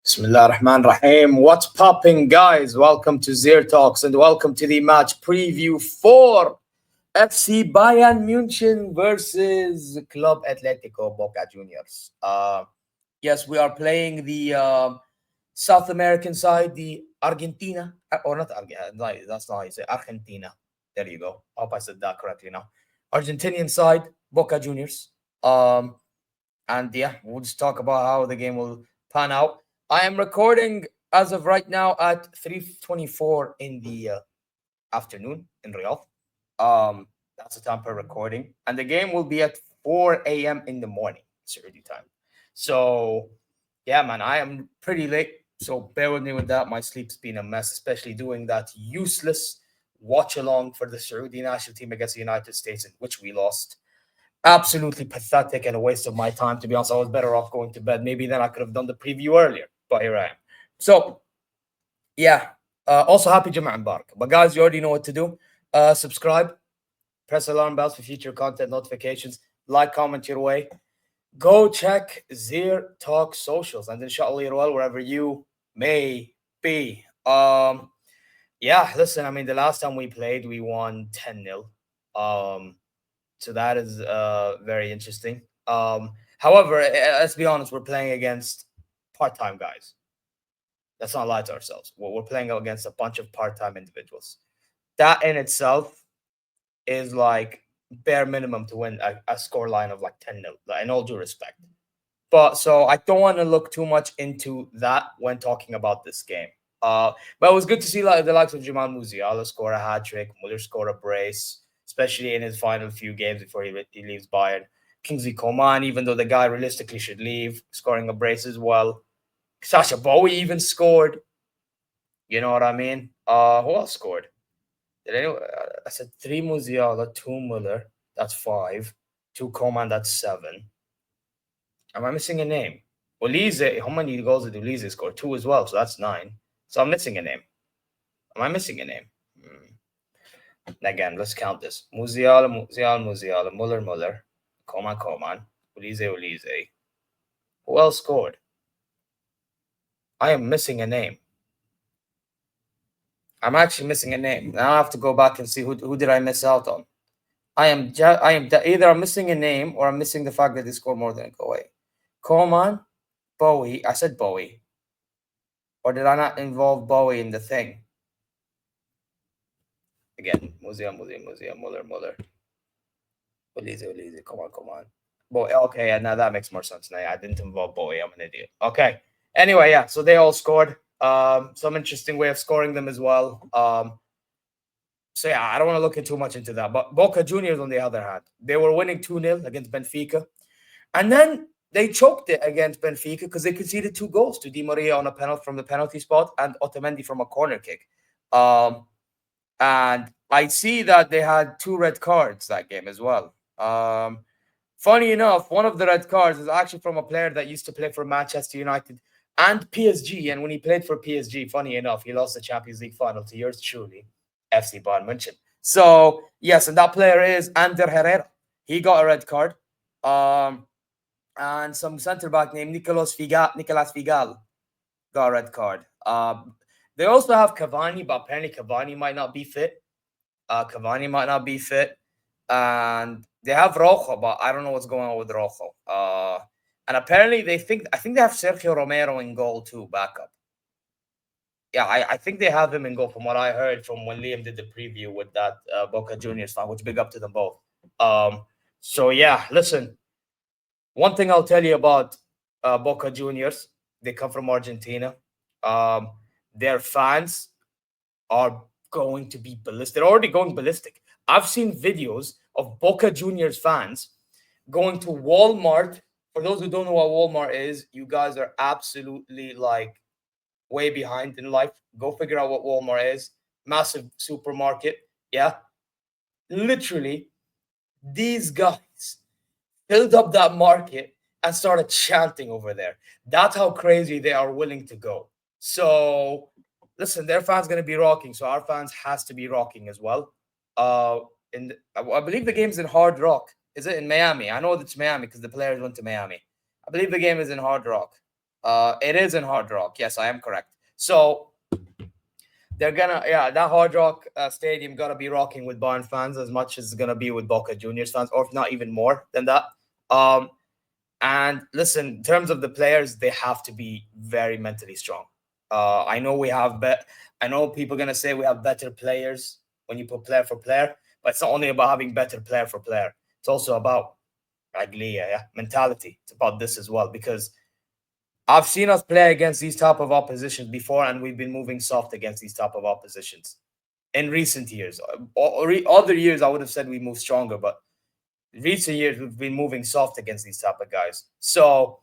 Bismillah ar-Rahman Rahim. What's popping, guys? Welcome to ZeerTalks and welcome to the match preview for FC Bayern München versus Club Atletico Boca Juniors. Yes, we are playing the South American side, the Argentina, or not Argentina, that's not how you say Argentina. There you go. I hope I said that correctly now. Argentinian side, Boca Juniors. And yeah, we'll just talk about how the game will pan out. I am recording as of right now at 3:24 in the afternoon in Riyadh. That's the time per recording, and the game will be at 4 a.m. in the morning, Saudi time. So, yeah, man, I am pretty late. So bear with me with that. My sleep's been a mess, especially doing that useless watch along for the Saudi national team against the United States, in which we lost. Absolutely pathetic and a waste of my time. To be honest, I was better off going to bed. Maybe then I could have done the preview earlier, but here I am. So, yeah. Also, happy Jum'ah Mubarak. But guys, you already know what to do. Subscribe, press alarm bells for future content notifications, like, comment your way. Go check ZeerTalks socials, and inshallah you're well wherever you may be. Yeah, listen, I mean, the last time we played, we won 10-0. So that is very interesting. However, let's be honest, we're playing against part-time guys. Let's not lie to ourselves. We're playing against a bunch of part-time individuals. That in itself is like bare minimum to win a score line of like 10-0, in all due respect. But so I don't want to look too much into that when talking about this game. But it was good to see the likes of Jamal Musiala score a hat-trick, Muller score a brace, especially in his final few games before he leaves Bayern. Kingsley Coman, even though the guy realistically should leave, scoring a brace as well. Sasha Bowie even scored. You know what I mean? Who else scored? Did anyone? I said 3 Musiala, 2 Muller. That's 5. 2 Coman, that's 7. Am I missing a name? Olise, how many goals did Olise score? 2 as well, so that's 9. So I'm missing a name. Am I missing a name? Again, let's count this. Musiala, Muller, Coman, Olise. Who else scored? I am missing a name. I'm actually missing a name. Now I have to go back and see who did I miss out on. Either I'm missing a name or I'm missing the fact that they scored more than Kuwait. Coman, Bowie. I said Bowie. Or did I not involve Bowie in the thing? Again, Muller. Olise. Come on. Bowie. Okay, yeah, now that makes more sense. Now, I didn't involve Bowie. I'm an idiot. Okay. Anyway, yeah, so they all scored. Some interesting way of scoring them as well. So yeah, I don't want to look too much into that. But Boca Juniors, on the other hand, they were winning 2-0 against Benfica. And then they choked it against Benfica because they conceded 2 goals to Di Maria on a penalty from the penalty spot and Otamendi from a corner kick. And I see that they had 2 red cards that game as well. Funny enough, one of the red cards is actually from a player that used to play for Manchester United and PSG. And when he played for PSG, funny enough, he lost the Champions League final to yours truly, FC Bayern München. So, yes, and that player is Ander Herrera. He got a red card. And some centre-back named Nicolas Figal got a red card. They also have Cavani, but apparently Cavani might not be fit. And they have Rojo, but I don't know what's going on with Rojo. And apparently I think they have Sergio Romero in goal too, backup. Yeah, I think they have him in goal from what I heard from when Liam did the preview with that Boca Juniors fan, which big up to them both. So yeah, listen. One thing I'll tell you about Boca Juniors, they come from Argentina. Their fans are going to be ballistic. They're already going ballistic. I've seen videos of Boca Juniors fans going to Walmart. For those who don't know what Walmart is, you guys are absolutely like way behind in life. Go figure out what Walmart is. Massive supermarket. Yeah. Literally, these guys filled up that market and started chanting over there. That's how crazy they are willing to go. So, listen, their fans going to be rocking. So our fans has to be rocking as well. I believe the game's in Hard Rock. Is it in Miami? I know it's Miami because the players went to Miami. I believe the game is in Hard Rock. It is in Hard Rock. Yes, I am correct. So they're gonna, yeah, that Hard Rock Stadium gonna be rocking with Bayern fans as much as it's gonna be with Boca Juniors fans, or if not even more than that. Um, and listen, in terms of the players, they have to be very mentally strong. I know we have, I know people are gonna say we have better players when you put player for player, but it's not only about having better player for player. It's also about mentality. It's about this as well because I've seen us play against these type of oppositions before, and we've been moving soft against these type of oppositions in recent years. Other years, I would have said we move stronger, but recent years we've been moving soft against these type of guys. So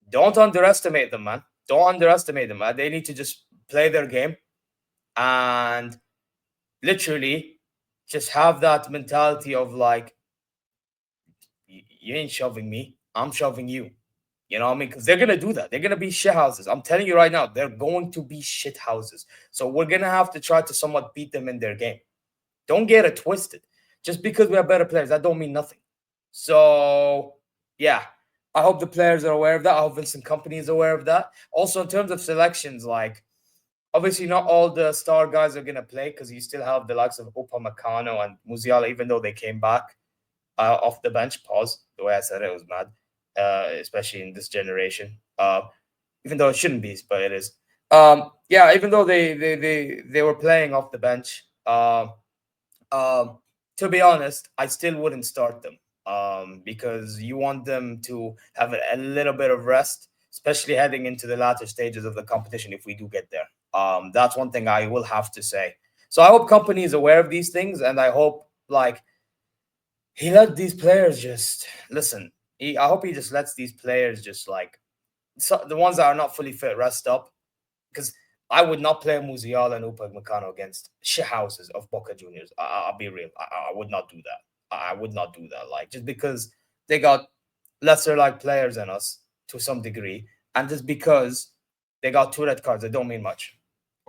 don't underestimate them, man. Don't underestimate them. Man. They need to just play their game and literally just have that mentality of like, you ain't shoving me, I'm shoving you. You know what I mean? Because they're gonna do that. They're gonna be shit houses. I'm telling you right now, they're going to be shit houses. So we're gonna have to try to somewhat beat them in their game. Don't get it twisted. Just because we have better players, that don't mean nothing. So yeah, I hope the players are aware of that. I hope Vincent Company is aware of that. Also, in terms of selections, like obviously not all the star guys are gonna play because you still have the likes of Upamecano and Musiala, even though they came back off the bench. Pause. The way I said it was mad, especially in this generation. Even though it shouldn't be, but it is. Yeah, even though they were playing off the bench. Um, to be honest, I still wouldn't start them because you want them to have a little bit of rest, especially heading into the latter stages of the competition if we do get there. That's one thing I will have to say. So I hope Company is aware of these things, and I hope like he let these players just listen. I hope he just lets these players just like the ones that are not fully fit rest up because I would not play Musiala and Upamecano against shithouses of Boca Juniors. I'll be real. I would not do that. I would not do that. Like just because they got lesser like players than us to some degree, and just because they got two red cards, they don't mean much.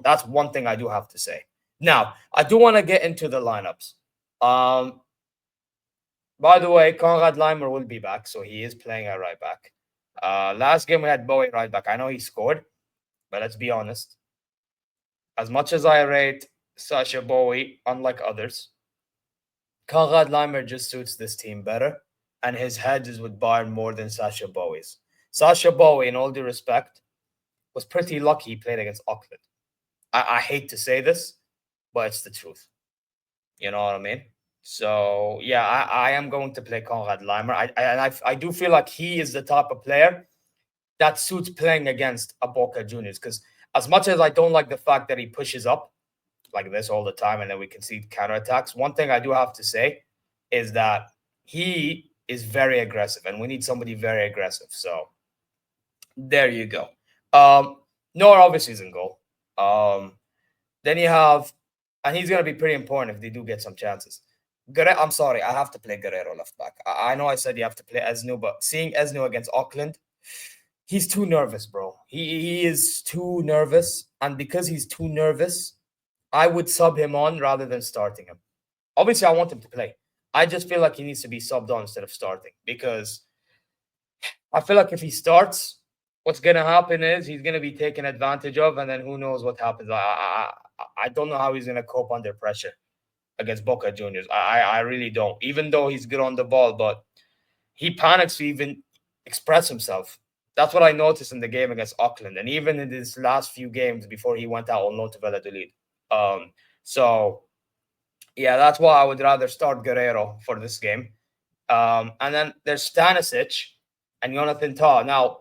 That's one thing I do have to say. Now, I do want to get into the lineups. Um, by the way, Konrad Leimer will be back, so he is playing at right back. Last game we had Bowie right back. I know he scored, but let's be honest. As much as I rate Sasha Bowie, unlike others, Konrad Leimer just suits this team better, and his head is with Bayern more than Sasha Bowie's. Sasha Bowie, in all due respect, was pretty lucky he played against Auckland. I hate to say this, but it's the truth. You know what I mean? So yeah, I am going to play Konrad Leimer. I do feel like he is the type of player that suits playing against a Boca Juniors. Because as much as I don't like the fact that he pushes up like this all the time and then we can see counterattacks, one thing I do have to say is that he is very aggressive and we need somebody very aggressive. So there you go. Noah obviously is in goal. Then you have, and he's going to be pretty important if they do get some chances. I'm sorry, I have to play Guerrero left back. I know I said you have to play Esnu, but seeing Esnu against Auckland, he's too nervous, bro. He is too nervous, and because he's too nervous, I would sub him on rather than starting him. Obviously, I want him to play. I just feel like he needs to be subbed on instead of starting because I feel like if he starts, what's going to happen is he's going to be taken advantage of, and then who knows what happens. I don't know how he's going to cope under pressure against Boca Juniors. I really don't. Even though he's good on the ball, but he panics to even express himself. That's what I noticed in the game against Auckland, and even in his last few games before he went out on loan to Valladolid. So yeah, that's why I would rather start Guerrero for this game. And then there's Stanisic and Jonathan Tah. Now,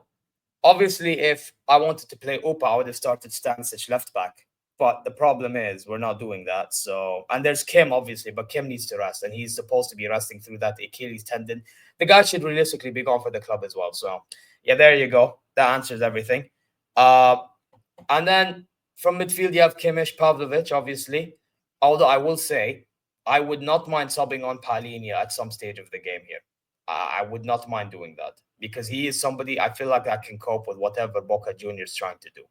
obviously, if I wanted to play Upa, I would have started Stanisic left back. But the problem is we're not doing that. So, and there's Kim, obviously, but Kim needs to rest, and he's supposed to be resting through that Achilles tendon. The guy should realistically be gone for the club as well. So, yeah, there you go. That answers everything. And then from midfield, you have Kimmich, Pavlovic, obviously. Although I will say, I would not mind subbing on Palhinha at some stage of the game here. I would not mind doing that because he is somebody I feel like I can cope with whatever Boca Juniors trying to do.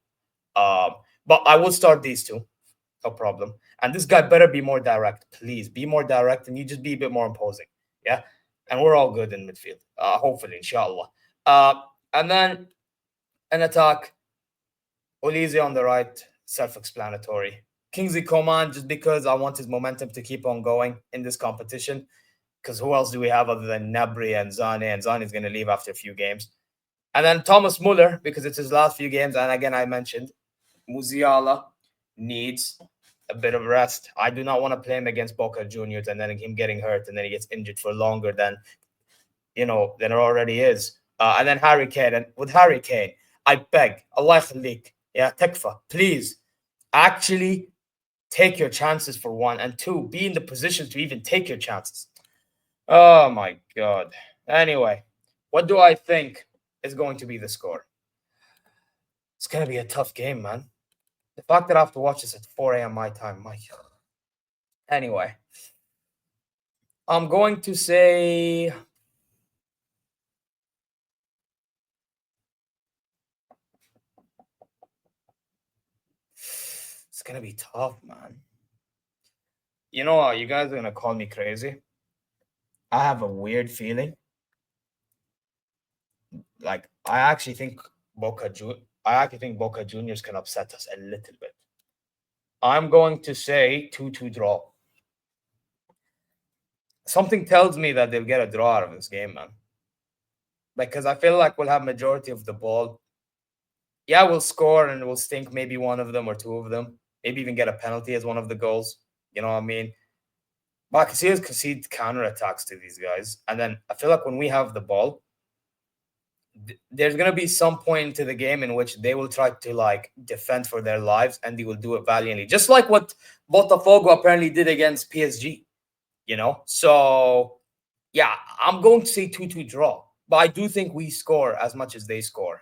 But I will start these two. no problem. And this guy better be more direct, please. Be more direct, and you just be a bit more imposing. Yeah, and we're all good in midfield. Hopefully, inshallah. And then an attack. Olize on the right, self-explanatory. Kingsley Coman, just because I want his momentum to keep on going in this competition. Because who else do we have other than Nabri and Zane? And Zane is going to leave after a few games. And then Thomas Muller, because it's his last few games. And again, I mentioned Musiala needs a bit of rest. I do not want to play him against Boca Juniors and then him getting hurt and then he gets injured for longer than it already is. And then Harry Kane. And with Harry Kane, I beg, Allah khalik, Tekfa, please actually take your chances for one, and two, be in the position to even take your chances. Oh my God. Anyway, what do I think is going to be the score? It's going to be a tough game, man. The fact that I have to watch this at 4 a.m. my time, my God. Anyway, I'm going to say it's going to be tough, man. You know what? You guys are going to call me crazy. I have a weird feeling. Like, I actually think Boca Juniors can upset us a little bit. I'm going to say 2-2 draw. Something tells me that they'll get a draw out of this game, man. Because I feel like we'll have majority of the ball. Yeah, we'll score and we'll stink maybe one of them or two of them. Maybe even get a penalty as one of the goals. You know what I mean? But I can see us concede counterattacks to these guys. And then I feel like when we have the ball, there's going to be some point into the game in which they will try to like defend for their lives and they will do it valiantly. Just like what Botafogo apparently did against PSG, So, yeah, I'm going to say 2-2 draw. But I do think we score as much as they score.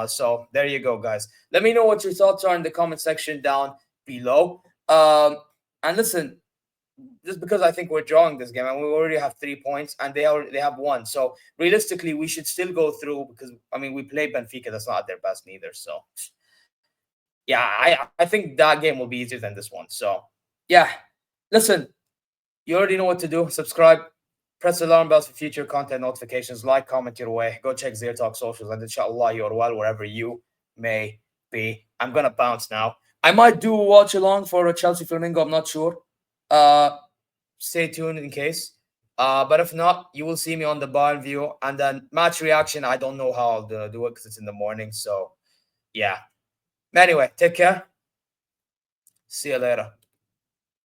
So there you go, guys. Let me know what your thoughts are in the comment section down below. And listen, just because I think we're drawing this game and we already have 3 points and they have one. So realistically, we should still go through because, we play Benfica. That's not their best neither. So, yeah, I think that game will be easier than this one. So, yeah, listen, you already know what to do. Subscribe. Press the alarm bells for future content notifications. Like, comment your way. Go check ZeerTalks socials. And inshallah, you're well wherever you may be. I'm going to bounce now. I might do a watch along for a Chelsea Flamingo. I'm not sure. Stay tuned in case. But if not, you will see me on the Bayern View. And then match reaction, I don't know how I'll do it because it's in the morning. So, yeah. Anyway, take care. See you later.